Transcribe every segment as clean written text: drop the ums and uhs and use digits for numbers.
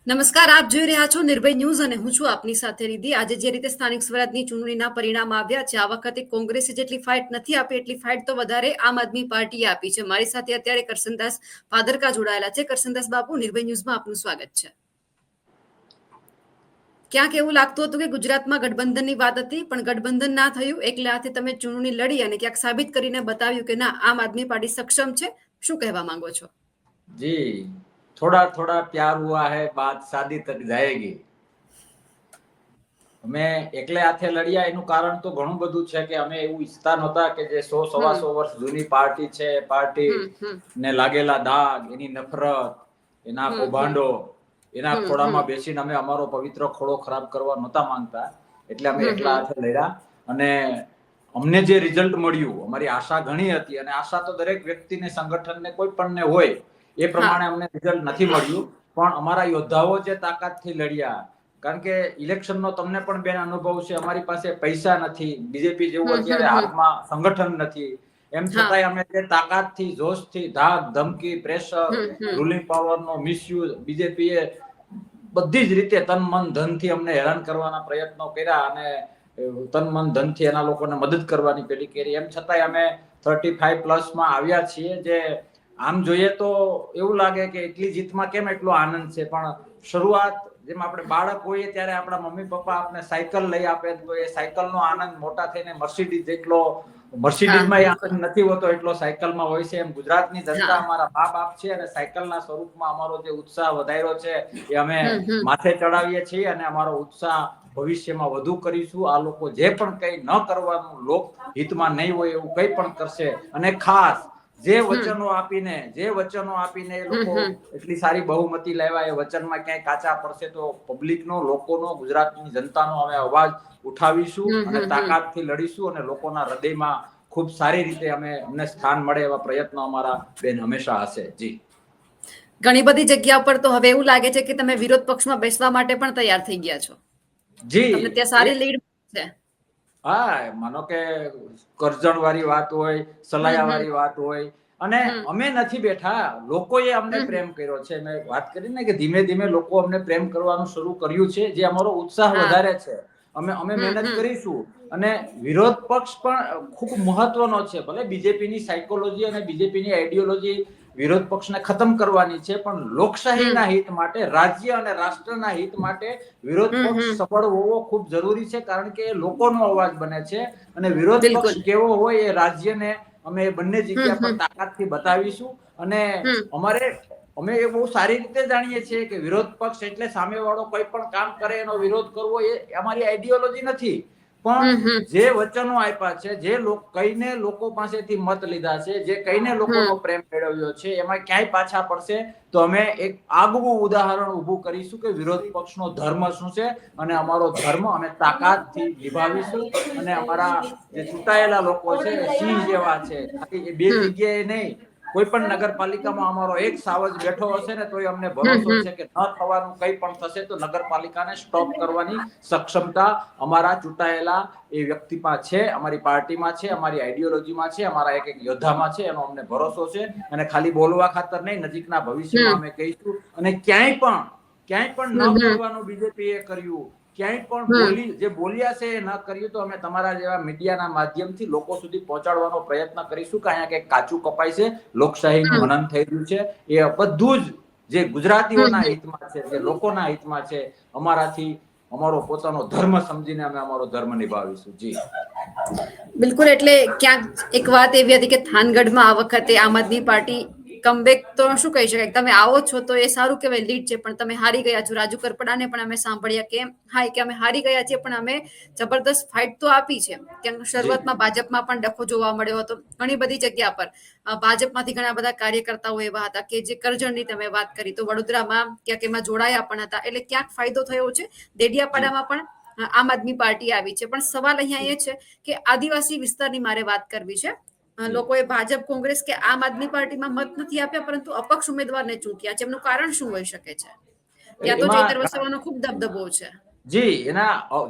નમસ્કાર, આપ જોઈ રહ્યા છો નિર્ભય ન્યૂઝ અને હું છું આપની સાથે રિદ્ધિ। આજે જે રીતે સ્થાનિક સ્વરાજની ચૂંટણીના પરિણામ આવ્યા છે, આ વખતે કોંગ્રેસે જેટલી ફાઇટ નથી આપી એટલી ફાઇટ તો વધારે આમ આદમી પાર્ટીએ આપી છે। મારી સાથે અત્યારે કરસનદાસ ભાદરકા જોડાયેલા છે। કરસનદાસ બાપુ, નિર્ભય ન્યૂઝમાં આપનું સ્વાગત છે। ક્યાંક એવું લાગતું હતું કે ગુજરાતમાં ગઠબંધનની વાત હતી, પણ ગઠબંધન ના થયું। એકલા હાથે તમે ચૂંટણી લડી અને ક્યાંક સાબિત કરીને બતાવ્યું કે ના, આમ આદમી પાર્ટી સક્ષમ છે। શું કહેવા માંગો છો? जी, थोड़ा थोड़ा प्यार हुआ है, बात शादी तक जाएगी। અમે એકલે હાથે લડ્યા એનું કારણ તો ઘણું બધું છે કે અમે એવું ઈચ્છતા નહોતા કે જે 100-125 વર્ષ જૂની પાર્ટી છે, પાર્ટી ને લાગેલા દાગ, એની નફરત, એના કૌભાંડો, એના ખોળામાં બેસીને અમે અમારો પવિત્ર ખોળો ખરાબ કરવા નહોતા માંગતા। એટલે અમે એકલા હાથે લડ્યા અને અમને જે રિઝલ્ટ મળ્યું, અમારી આશા ઘણી હતી અને આશા તો દરેક વ્યક્તિને, સંગઠનને, કોઈ પણને હોય, એ પ્રમાણે અમને રિઝલ્ટ નથી મળ્યું। પણ અમારા યોદ્ધાઓ જે તાકાતથી લડ્યા, કારણ કે ઇલેક્શનનો તમને પણ બેન અનુભવ છે, અમારી પાસે પૈસા નથી, બીજેપી જેવું અત્યારે હાથમાં સંગઠન નથી, એમ છતાંય અમે જે તાકાતથી, જોશથી, ધાક ધમકી, પ્રેશર, રૂલિંગ પાવરનો મિસયુઝ, બીજેપીએ બધી જ રીતે તન મન ધનથી અમને હેરાન કરવાના પ્રયત્નો કર્યા અને તન મન ધનથી એના લોકોને મદદ કરવાની પેલી કરી, એમ છતાંય અમે 35+ આવ્યા છીએ। જે આમ જોઈએ તો એવું લાગે કે એટલી જીતમાં કેમ એટલો આનંદ છે, પણ શરૂઆત, જેમ આપણે બાળક હોઈએ ત્યારે આપણા મમ્મી પપ્પા આપણે સાયકલ લઈ આપે તો એ સાયકલનો આનંદ મોટા થઈને મર્સિડીઝ જેટલો, મર્સિડીઝમાં એ આનંદ નથી હોતો એટલો સાયકલમાં હોય છે। એમ ગુજરાતની જનતા અમારા મા બાપ છે અને સાયકલના સ્વરૂપમાં અમારો જે ઉત્સાહ વધાર્યો છે એ અમે માથે ચડાવીએ છીએ અને અમારો ઉત્સાહ ભવિષ્યમાં વધુ કરીશું। આ લોકો જે પણ કંઈ ન કરવાનું, લોક હિતમાં નહીં હોય એવું કંઈ પણ કરશે અને ખાસ જે વચનો આપીને એ લોકો એટલી સારી બહુમતી લાવ્યા, એ વચનમાં ક્યાંય કાચા પડશે તો પબ્લિકનો, લોકોનો, ગુજરાતની જનતાનો અમે અવાજ ઉઠાવીશું અને તાકાતથી લડીશું અને લોકોના હૃદયમાં ખૂબ સારી રીતે અમને સ્થાન મળે એવા પ્રયત્નો અમારા બેન હંમેશા હશે। જી, ઘણી બધી જગ્યા પર તો હવે એવું લાગે છે કે તમે વિરોધ પક્ષમાં બેસવા માટે પણ તૈયાર થઈ ગયા છો। તમને ત્યાં સારી લીડ છે। હા, માનો કે કરજણ વાળી વાત હોય, સલાયા વાળી વાત હોય, અને અમે નથી બેઠા, લોકોએ અમને પ્રેમ કર્યો છે। મેં વાત કરી ને કે ધીમે ધીમે લોકો અમને પ્રેમ કરવાનું શરૂ કર્યું છે, જે અમારો ઉત્સાહ વધારે છે। અમે મહેનત કરીશું અને વિરોધ પક્ષ પણ ખૂબ મહત્વનો છે। ભલે બીજેપીની સાયકોલોજી અને બીજેપીની આઈડિયોલોજી વિરોધ પક્ષને ખતમ કરવાની છે, પણ લોકશાહીના હિત માટે, રાજ્ય અને રાષ્ટ્રના હિત માટે વિરોધ પક્ષ સફળ હોવો ખૂબ જરૂરી છે, કારણ કે એ લોકોનો અવાજ બને છે અને વિરોધ બિલકુલ। પક્ષ કેવો હોય એ રાજ્યને અમે બંને જગ્યા પર તાકાતથી બતાવીશું। અને અમે એ બહુ સારી રીતે જાણીએ છીએ કે વિરોધ પક્ષ એટલે સામેવાળો કોઈ પણ કામ કરે એનો વિરોધ કરવો, એ અમારી આઈડિયોલોજી નથી। પણ જે વચનો આપ્યા છે, જે કઈને લોકો પાસેથી મત લીધા છે, જે કઈને લોકોનો પ્રેમ મેળવ્યો છે, એમાં ક્યાંય પાછા પડશે તો અમે એક આગવું ઉદાહરણ ઊભું કરીશું કે વિરોધ પક્ષનો ધર્મ શું છે અને અમારો ધર્મ અમે તાકાતથી નિભાવીશું। અને અમારા જે ચૂંટાયેલા લોકો છે એ સિંહ જેવા છે, ખાલી એ બે જગ્યાએ નહીં, કોઈ પણ નગરપાલિકામાં અમારો એક સાવજ બેઠો હશે ને તોય અમને ભરોસો છે કે ન થવાનું કંઈ પણ થશે તો નગરપાલિકાને સ્ટોપ કરવાની સક્ષમતા અમારા ચૂંટાયેલા એ વ્યક્તિમાં છે, અમારી પાર્ટીમાં છે, અમારી આઈડિયોલોજીમાં છે, અમારા એક યોદ્ધામાં છે, એનો અમને ભરોસો છે। અને ખાલી બોલવા ખાતર નહીં, નજીકના ભવિષ્યમાં અમે કહીશું। અને ક્યાંય પણ ન કરવાનું બીજેપીએ કર્યું, ક્યાંય પણ જે બોલ્યા છે એ ન કર્યું તો અમે તમારા જેવા મીડિયાના માધ્યમથી લોકો સુધી પહોંચાડવાનો પ્રયત્ન કરીશું કે અહીંયા કંઈક કાચું કપાય છે, લોકશાહીનું હનન થઈ રહ્યું છે। એ બધું જ જે ગુજરાતીઓના હિતમાં છે, જે લોકોના હિતમાં છે, અમારાથી અમારો પોતાનો ધર્મ સમજીને અમે અમારો ધર્મ નિભાવીશું। જી, બિલકુલ। એટલે ક્યાંક એક વાત એવી હતી કે થાનગઢમાં આ વખતે આમ આદમી પાર્ટી કમબેક તો શું કહી શકાય, તમે આવો છો તો એ સારું કહેવાય, લીડ છે, પણ તમે હારી ગયા છો। રાજુ કરપડાને પણ અમે સાંભળ્યા કે હા, કે અમે હારી ગયા છીએ પણ અમે જબરદસ્ત ફાઇટ તો આપી છે। કેમ જી, શરૂઆતમાં ભાજપમાં પણ ડખો જોવા મળ્યો હતો, ઘણી બધી જગ્યા પર ભાજપમાંથી ઘણા બધા કાર્યકર્તાઓ એવા હતા કે જે કરજણની તમે વાત કરી તો વડોદરામાં ક્યાંક એમાં જોડાયા પણ હતા, એટલે ક્યાંક ફાયદો થયો છે। જી, દેડિયાપાડામાં પણ આમ આદમી પાર્ટી આવી છે, પણ સવાલ અહીંયા એ છે કે આદિવાસી વિસ્તારની મારે વાત કરવી છે। જી, લોકોએ ભાજપ, કોંગ્રેસ કે આમ આદમી પાર્ટીમાં મત નથી આપ્યા, પરંતુ અપક્ષ ઉમેદવારને ચૂંટ્યા છે। એમનું કારણ શું હોઈ શકે છે? ત્યાં તો એમાં ચૈતર વસાવાનો ખૂબ દબદબો છે। જી,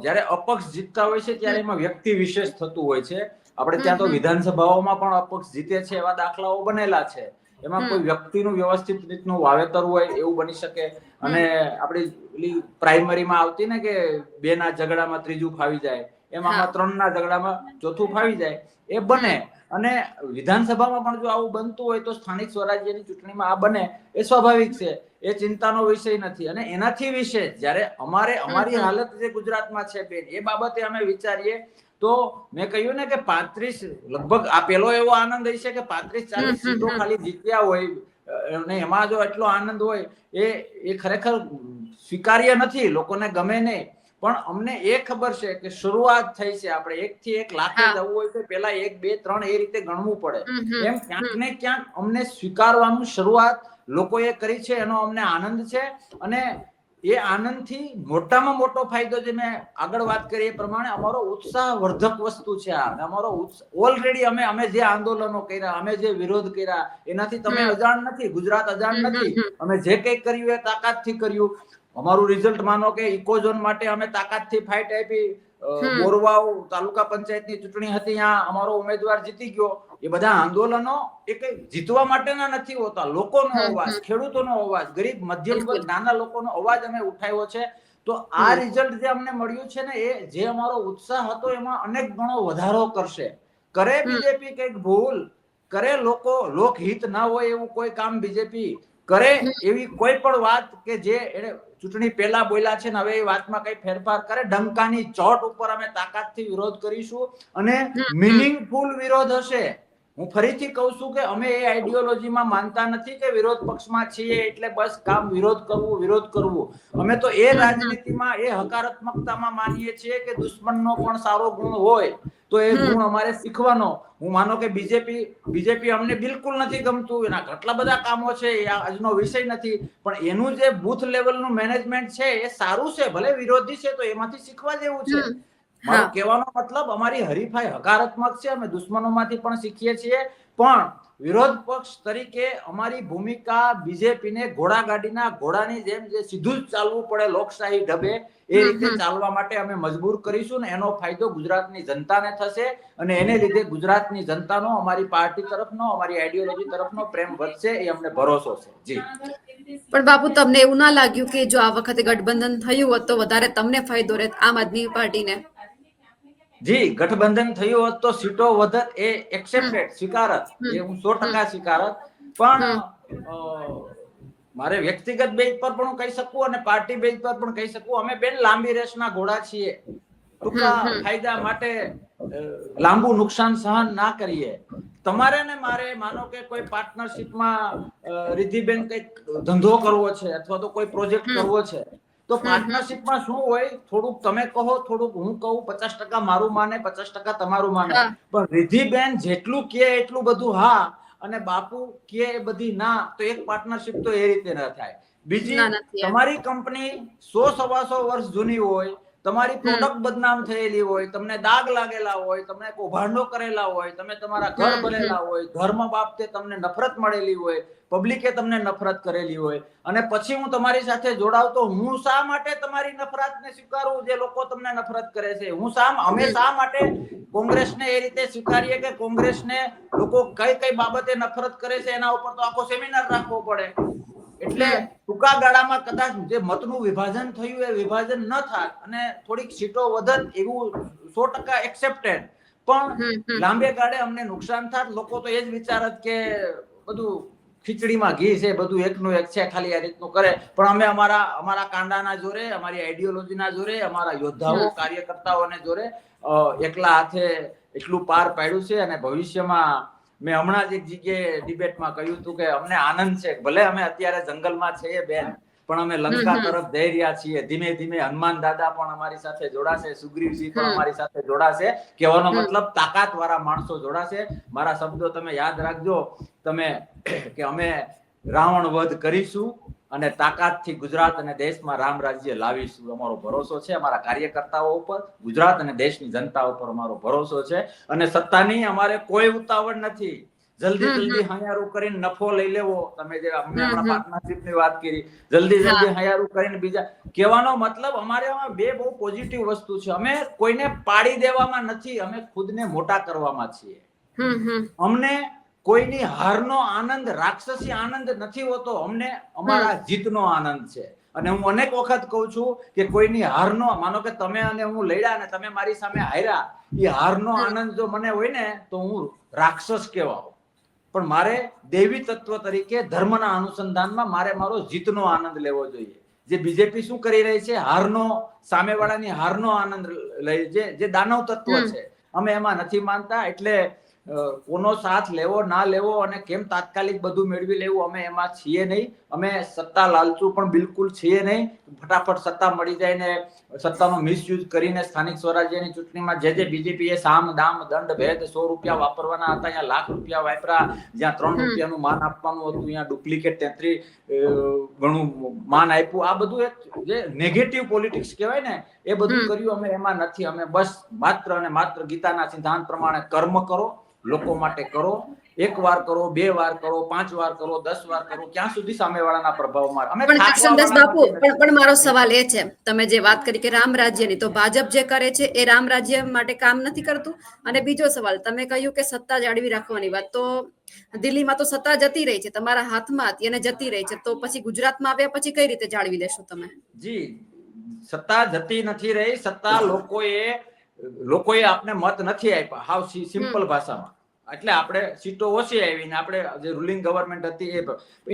જયારે અપક્ષ જીતતા હોય છે ત્યારે એમાં વ્યક્તિ વિશેષ થતું હોય છે। આપણે ત્યાં તો વિધાનસભાઓમાં પણ અપક્ષ જીતે છે એવા દાખલાઓ બનેલા છે। એમાં કોઈ વ્યક્તિનું વ્યવસ્થિત રીતનું વાવેતર હોય એવું બની શકે. અને આપણી પ્રાઇમરીમાં આવતી ને કે 2 ના ઝઘડામાં ત્રીજું ફાવી જાય, એમાં 3 ના ઝઘડામાં ચોથું ફાવી જાય, એ બને. અને વિધાનસભામાં પણ જો આવું બનતું હોય તો સ્થાનિક સ્વરાજ્યની ચૂંટણીમાં આ બને એ સ્વાભાવિક છે, એ ચિંતાનો વિષય નથી. અને એનાથી વિશેષ જ્યારે અમારી હાલત જે ગુજરાતમાં છે બેન, એ બાબતે અમે વિચારીએ તો મેં કહ્યું ને કે 35 લગભગ આ પેલો એવો આનંદ હશે કે 35-40 સીટો ખાલી જીત્યા હોય, અને એમાં જો એટલો આનંદ હોય એ ખરેખર સ્વીકાર્ય નથી, લોકોને ગમે નહીં. પણ અમને એ ખબર છે કે શરૂઆત થઈ છે, આપણે 1 થી 1 લાખે જવું હોય તો પેલા 1, 2, 3 એ રીતે ગણવું પડે. એમ ક્યાંક ને ક્યાંક અમને સ્વીકારવાનું શરૂઆત લોકોએ કરી છે, એનો અમને આનંદ છે. અને એ આનંદથી મોટામાં મોટો ફાયદો જે મેં આગળ વાત કરી એ પ્રમાણે અમારો ઉત્સાહવર્ધક વસ્તુ છે આ. અમારો ઓલરેડી અમે જે આંદોલનો કર્યા, અમે જે વિરોધ કર્યા, એનાથી તમે અજાણ નથી, ગુજરાત અજાણ નથી. અમે જે કંઈ કર્યું એ તાકાતથી કર્યું. અમારું રિઝલ્ટ માનો કે ઇકોઝોન માટે અમે તાકાતથી ફાઇટ આપી. બોરવાવ તાલુકા પંચાયતની ચૂંટણી હતી, ત્યાં અમારો ઉમેદવાર જીતી ગયો. એ બધા આંદોલનો એ કઈ જીતવા માટેના નથી હોતા, લોકોનો અવાજ, ખેડૂતોનો અવાજ, ગરીબ મધ્યમ વર્ગ નાના લોકોનો અવાજ અમે ઉઠાવ્યો છે. તો આ રિઝલ્ટ જે અમને મળ્યું છે ને, એ જે અમારો ઉત્સાહ હતો એમાં અનેક ગણો વધારો કરશે. કરે બીજેપી કઈક ભૂલ, કરે લોકહિત ના હોય એવું કોઈ કામ બીજેપી કરે, એવી કોઈ પણ વાત કે જે એને ચૂંટણી પહેલા બોલ્યા છે ને હવે એ વાતમાં કઈ ફેરફાર કરે, ડંકાની ચોટ ઉપર અમે તાકાતથી વિરોધ કરીશું. અને મિનિંગફુલ વિરોધ હશે. હું ફરીથી કહું છું કે અમે એ આઈડિયોલોજીમાં માનતા નથી કે વિરોધ પક્ષમાં છીએ એટલે બસ કામ વિરોધ કરવું. અમે તો એ રાજનીતિમાં, એ હકારાત્મકતામાં માનીએ છીએ કે દુશ્મનનો પણ સારો ગુણ હોય તો એ ગુણ અમારે શીખવાનો. હું માનો કે બીજેપી અમને બિલકુલ નથી ગમતું, એના કેટલા બધા કામો છે, એ આજનો વિષય નથી. પણ એનું જે બૂથ લેવલનું મેનેજમેન્ટ છે એ સારું છે, ભલે વિરોધી છે તો એમાંથી શીખવા જેવું છે. મારો કહેવાનો મતલબ અમારી હરીફાઈ હકારાત્મક છે, અમે દુશ્મનોમાંથી પણ શીખીએ છીએ. પણ વિરોધ પક્ષ તરીકે અમારી ભૂમિકા બીજેપીને ઘોડાગાડીના ઘોડાની જેમ જે સીધું જ ચાલવું પડે લોકશાહી ઢબે, એ રીતે ચાલવા માટે અમે મજબૂર કરીશું. ને એનો ફાયદો ગુજરાતની જનતાને થશે. અને એને લીધે ગુજરાતની જનતાનો અમારી પાર્ટી તરફનો, અમારી આઈડિયોલોજી તરફનો પ્રેમ વધશે, એ અમને ભરોસો છે. જી. પણ બાપુ, તમને એવું ના લાગ્યું કે જો આ વખતે ગઠબંધન થયું હોત તો વધારે તમને ફાયદો રહેત આમ આદમી પાર્ટીને? જી, ગઠબંધન થયું હોત તો સીટો વધત, એ એક્સેપ્ટેડ, સ્વીકારત, એ હું 100% સ્વીકારત. પણ મારે વ્યક્તિગત બેઝ પર પણ હું કહી શકું અને પાર્ટી બેઝ પર પણ કહી શકું, અમે બેન લાંબી રેસના ઘોડા છીએ. ટૂંકા ફાયદા માટે લાંબુ નુકસાન સહન ના કરીએ. તમારે ને મારે માનો કે કોઈ પાર્ટનરશિપમાં રિદ્ધિબેન કઈક ધંધો કરવો છે અથવા તો કોઈ પ્રોજેક્ટ કરવો છે, તો પાર્ટનરશિપમાં શું હોય, થોડુંક તમે કહો, થોડુંક હું કહું, 50% મારું માને, 50% તમારું માને. પણ રિદ્ધિબેન જેટલું કે એટલું બધું હા, અને બાપુ કે એ બધી ના, તો એક પાર્ટનરશિપ તો એ રીતે ના થાય. બીજી, તમારી કંપની 100-125 વર્ષ જૂની હોય, તમારી પ્રોડક્ટ બદનામ થયેલી હોય, તમને દાગ લાગેલા હોય, તમને કૌભાંડો કરેલા હોય, તમે તમારા ઘર બનેલા હોય, ધર્મ બાબતે તમને નફરત મળેલી હોય, પબ્લિકે તમને નફરત કરેલી હોય, અને પછી હું તમારી સાથે જોડાવ તો હું શા માટે તમારી નફરતને સ્વીકારું જે લોકો તમને નફરત કરે છે? અમે શા માટે કોંગ્રેસને એ રીતે સ્વીકારીએ કે કોંગ્રેસને લોકો કઈ બાબતે નફરત કરે છે એના ઉપર તો આખો સેમિનાર રાખવો પડે? એટલે ટૂંકા ગાળામાં કદાચ જે મતનું વિભાજન થયું એ વિભાજન ન થાય અને થોડીક સીટો વધત, એવું 100% એક્સેપ્ટેડ. પણ લાંબે ગાળે અમને નુકસાન થાત. લોકો તો એ જ વિચારત કે બધું ખીચડીમાં ઘી છે, બધું એકનું એક છે, ખાલી આ રીતનું કરે. પણ અમે અમારા કાંડાના જોરે, અમારી આઈડિયોલોજીના જોરે, અમારા યોદ્ધાઓ કાર્યકર્તાઓને જોરે એકલા હાથે એટલું પાર પાડ્યું છે. અને ભવિષ્યમાં, મેં હમણાં જ એક જગ્યાએ ડિબેટમાં કહ્યું હતું કે અમને આનંદ છે, ભલે અમે અત્યારે જંગલમાં છીએ બેન, પણ અમે લંકા તરફ જઈ રહ્યા છીએ. ધીમે ધીમે હનુમાન દાદા પણ અમારી સાથે જોડાશે, સુગ્રીવસિંહ પણ અમારી સાથે જોડાશે. કહેવાનો મતલબ, તાકાત વાળા માણસો જોડાશે. મારા શબ્દો તમે યાદ રાખજો, તમે કે અમે રાવણ વધ કરીશું અને તાકાતથી ગુજરાત અને દેશમાં રામ રાજ્ય લાવીશું. અમારો ભરોસો છે અમારા કાર્યકર્તાઓ ઉપર, ગુજરાત અને દેશની જનતા ઉપર અમારો ભરોસો છે. અને સત્તાની અમારે કોઈ ઉતાવળ નથી. જલ્દી હૈયારું કરીને નફો લઈ લેવો, તમે જે હમણાં પાર્ટનરશિપની વાત કરી, જલ્દી હૈયારું કરીને બીજા, કહેવાનો મતલબ અમારે બે બહુ પોઝિટિવ વસ્તુ છે. અમે કોઈને પાડી દેવામાં નથી, અમે ખુદને મોટા કરવામાં છીએ. અમને કોઈની હારનો આનંદ રાક્ષસી આનંદ નથી હોતો, અમને અમારા જીતનો આનંદ છે. અને હું અનેક વખત કહું છું કે કોઈની હારનો, માનો કે તમે અને હું લડ્યા ને તમે મારી સામે હાર્યા, એ હારનો આનંદ જો મને હોય ને તો હું રાક્ષસ કહેવાઉં. પણ મારે દેવી તત્વ તરીકે ધર્મના અનુસંધાનમાં મારે મારો જીતનો આનંદ લેવો જોઈએ. જે બીજેપી શું કરી રહી છે, હારનો, સામેવાળાની હારનો આનંદ લઈ, જે દાનવ તત્વ છે, અમે એમાં નથી માનતા. એટલે કોનો સાથ લેવો ના લેવો અને કેમ તાત્કાલિક બધું મેળવી લેવું, અમે એમાં છીએ નહીં. અમે સત્તા લાલચુ પણ બિલકુલ છીએ નહીં. ફટાફટ સત્તા મળી જાય ને સત્તાનો મિસયુઝ કરીને સ્થાનિક સ્વરાજ્યની ચૂંટણીમાં જે બીજેપીએ સામ દામ દંડ ભેદ 100 રૂપિયા વાપરવાના હતા, અહીંયા લાખ રૂપિયા વાપર્યા. જ્યાં 3 રૂપિયાનું માન આપવાનું હતું, અહીંયા ડુપ્લિકેટ 33 ગણું માન આપ્યું. આ બધું એક જે નેગેટિવ પોલિટિક્સ કહેવાય ને, એ બધું કર્યું. અમે એમાં નથી. અમે બસ માત્ર અને માત્ર ગીતાના સિદ્ધાંત પ્રમાણે કર્મ કરો, લોકો માટે કરો. 1 વાર કરો, 2 વાર કરો, 5 વાર કરો, 10 વાર કરો, ક્યાં સુધી સામેવાળાના પ્રભાવમાં. અમે પણ કરશનદાસ બાપુ, પણ મારો સવાલ એ છે, તમે જે વાત કરી કે રામ રાજ્યની, તો ભાજપ જે કરે છે એ રામ રાજ્ય માટે કામ નથી કરતું. અને બીજો સવાલ, તમે કહ્યું કે સત્તા જાળવી રાખવાની વાત, તો દિલ્હીમાં તો સત્તા જતી રહી છે, તમારા હાથમાં હતી અને જતી રહી છે, તો પછી ગુજરાતમાં આવ્યા પછી કઈ રીતે જાળવી લેશો તમે? જી, સત્તા જતી નથી રહી. સત્તા લોકોએ આપને મત નથી આપ્યા, હાવ સિમ્પલ ભાષામાં. એટલે આપણે સીટો ઓછી આવી ને આપણે જે રૂલિંગ ગવર્મેન્ટ હતી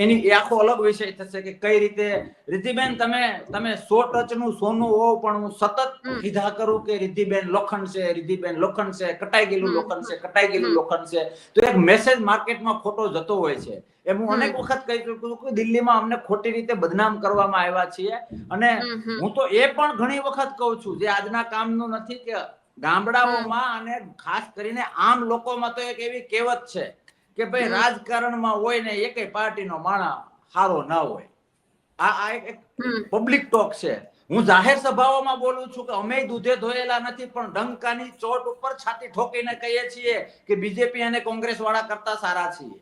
એની આખો અલગ વિષય થશે કે કઈ રીતે. રિદ્ધિબેન, તમે 100 ટચનું સોનું હોવ, પણ હું સતત કીધા કરું કે રિદ્ધિબેન લોખંડ છે, રિદ્ધિબેન લોખંડ છે, કટાઈ ગયેલું લોખંડ છે, કટાઈ ગયેલું લોખંડ છે, તો એક મેસેજ માર્કેટમાં ખોટો જતો હોય છે. એમ હું અનેક વખત કહી ચૂક્યું છું કે દિલ્હીમાં અમને ખોટી રીતે બદનામ કરવામાં આવ્યા છીએ. અને હું તો એ પણ ઘણી વખત કહું છું, જે આજના કામનું નથી, કે ગામડાઓમાં અને ખાસ કરીને આમ લોકોમાં તો એક એવી કહેવત છે કે ભાઈ રાજકારણમાં હોય ને એકેય પાર્ટીનો માણસ સારો ના હોય. આ એક પબ્લિક ટોક છે. હું જાહેર સભાઓમાં બોલું છું કે અમે દૂધે ધોયેલા નથી, પણ ડંકાની ચોટ ઉપર છાતી ઠોકીને કહીએ છીએ કે બીજેપી અને કોંગ્રેસ વાળા કરતા સારા છીએ.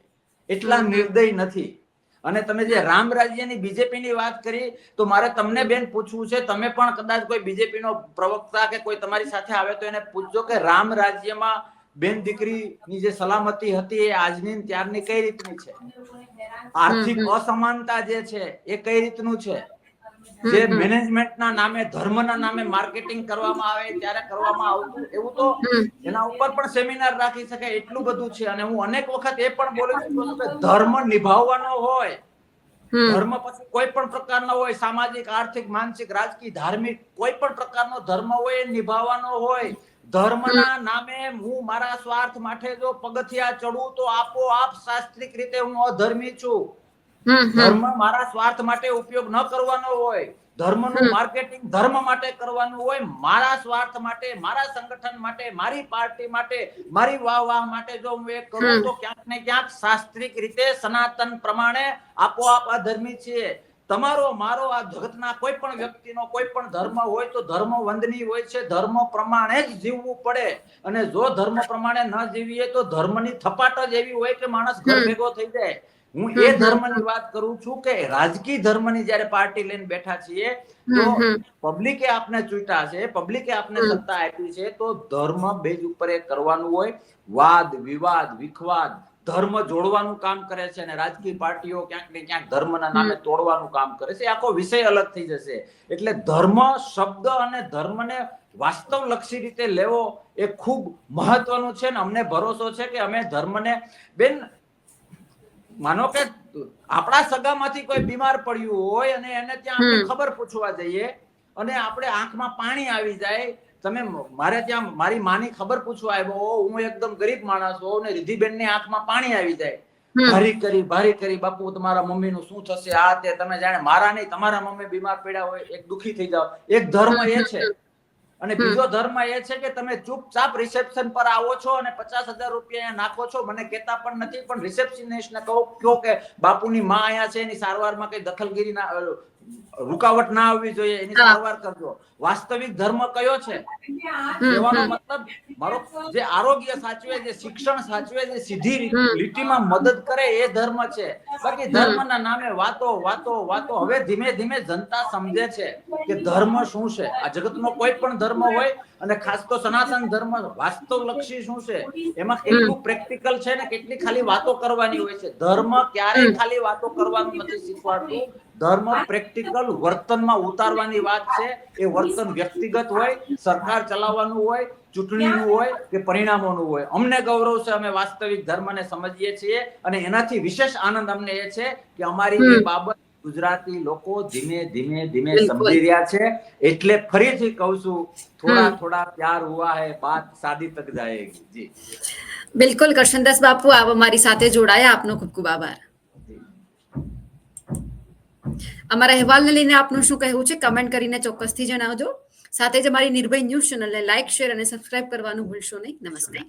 એટલા નિર્દય નથી. અને તમે જે રામ રાજ્યની બીજેપીની વાત કરી, તો મારે તમને બેન પૂછવું છે, તમે પણ કદાચ કોઈ બીજેપીનો પ્રવક્તા કે કોઈ તમારી સાથે આવે તો એને પૂછજો કે રામ રાજ્યમાં બેન દીકરીની જે સલામતી હતી એ આજની ત્યારની કઈ રીતની છે? આર્થિક અસમાનતા જે છે એ કઈ રીતનું છે? જે મેનેજમેન્ટના નામે, ધર્મના નામે માર્કેટિંગ કરવામાં આવે ત્યારે કરવામાં આવતું, એવું તો એના ઉપર પણ સેમિનાર રાખી શકાય, એટલું બધું છે. અને હું અનેક વખત એ પણ બોલું છું કે ધર્મ નિભાવવાનો હોય, ધર્મ પછી કોઈ પણ પ્રકારનો હોય, સામાજિક, આર્થિક, માનસિક, રાજકીય, ધાર્મિક, કોઈ પણ પ્રકારનો ધર્મ હોય એ નિભાવવાનો હોય. ધર્મના નામે હું મારા સ્વાર્થ માટે જો પગથિયા ચડું તો આપોઆપ શાસ્ત્રીક રીતે હું અધર્મી છું. ધર્મ મારા સ્વાર્થ માટે ઉપયોગ ન કરવાનો હોય, ધર્મનું માર્કેટિંગ ધર્મ માટે કરવાનું હોય, મારા સ્વાર્થ માટે, મારા સંગઠન માટે, મારી પાર્ટી માટે, મારી વાહ માટે જો હું એ કરું તો ક્યાંક ને ક્યાંક શાસ્ત્રીક રીતે સનાતન પ્રમાણે આપોઆપ અધર્મી છીએ. તમારો મારો આ જગતના કોઈ પણ વ્યક્તિનો કોઈ પણ ધર્મ હોય તો ધર્મ વંદનીય હોય છે. ધર્મ પ્રમાણે જ જીવવું પડે. અને જો ધર્મ પ્રમાણે ન જીવીએ તો ધર્મની થપાટ જ એવી હોય કે માણસ ઘર ભેગો થઈ જાય. હું એ ધર્મની વાત કરું છું કે રાજકીય ધર્મની જયારે પાર્ટી લઈને બેઠા છીએ તો પબ્લિકે આપને ચૂંટ્યા છે, પબ્લિકે આપને સત્તા આપી છે, તો ધર્મ બેઝ ઉપર એ કરવાનું હોય. વાદ વિવાદ વિખવાદ ધર્મ જોડવાનું કામ કરે છે અને રાજકીય પાર્ટીઓ ક્યાંક ને ક્યાંક ધર્મના નામે તોડવાનું કામ કરે છે. આખો વિષય અલગ થઈ જશે. એટલે ધર્મ શબ્દ અને ધર્મને વાસ્તવલક્ષી રીતે લેવો એ ખૂબ મહત્વનું છે. ને અમને ભરોસો છે કે અમે ધર્મને, બેન માનો કે આપણા સગામાંથી કોઈ બીમાર પડ્યું હોય અને એને ત્યાં આપણે ખબર પૂછવા જઈએ અને આપણે આંખમાં પાણી આવી જાય. તમે મારે ત્યાં મારી માની ખબર પૂછવા આવ્યો, હું એકદમ ગરીબ માણસ હોઉં ને રિદ્ધિબેન ની આંખમાં પાણી આવી જાય, ભારી કરી બાપુ તમારા મમ્મી નું શું થશે, આ તે. તમે જાણે મારા નહીં તમારા મમ્મી બીમાર પડ્યા હોય, એક દુખી થઈ જાવ. એક ધર્મ એ છે. અને બીજો ધર્મ એ છે કે તમે ચૂપચાપ રિસેપ્શન પર આવો છો અને 50,000 રૂપિયા નાખો છો. મને કહેતા પણ નથી, પણ રિસેપ્શનિસ્ટ ને કહો કે બાપુની માં અહીંયા છે, એની સારવારમાં કઈ દખલગીરી ના રૂકાવટ ના આવવી જોઈએ, એની સારવાર કરજો. વાસ્તવિક ધર્મ કયો છે કહેવાનો મતલબ મારો જે આરોગ્ય સાચવે, જે શિક્ષણ સાચવે, જે સીધી લીટીમાં મદદ કરે એ ધર્મ છે. બાકી ધર્મના નામે વાતો વાતો વાતો. હવે ધીમે ધીમે જનતા સમજે છે કે ધર્મ શું છે. આ જગતનો કોઈ પણ ધર્મ હોય અને ખાસ તો સનાતન ધર્મ વાસ્તવલક્ષી શું છે, એમાં કેટલું પ્રેક્ટિકલ છે ને કેટલી ખાલી વાતો કરવાની હોય છે. ધર્મ ક્યારેય ખાલી વાતો કરવાનું નથી શીખવાડતું. ધર્મ પ્રેક્ટિકલ વર્તનમાં ઉતારવાની વાત છે. એ વર્તન વ્યક્તિગત હોય, સરકાર ચલાવવાનું હોય, ચૂંટણીનું હોય કે પરિણામોનું હોય. અમને ગૌરવ છે, અમે વાસ્તવિક ધર્મને સમજીએ છીએ અને એનાથી વિશેષ આનંદ અમને એ છે કે અમારી એ બાબત ગુજરાતી લોકો ધીમે ધીમે ધીમે સમજી રહ્યા છે. એટલે ફરીથી કહું છું, થોડા થોડા પ્યાર હુઆ હૈ, બાત શાદી તક જાયેગી. જી બિલકુલ કરશનદાસ બાપુ, આપ અમારી સાથે જોડાયા, આપનો ખૂબ ખૂબ આભાર. અમારા અહેવાલને લઈને આપનું શું કહેવું છે કમેન્ટ કરીને ચોક્કસથી જણાવજો. સાથે જ અમારી નિર્ભય ન્યૂઝ ચેનલને લાઇક, શેર અને સબસ્ક્રાઇબ કરવાનું ભૂલશો નહીં. નમસ્કાર.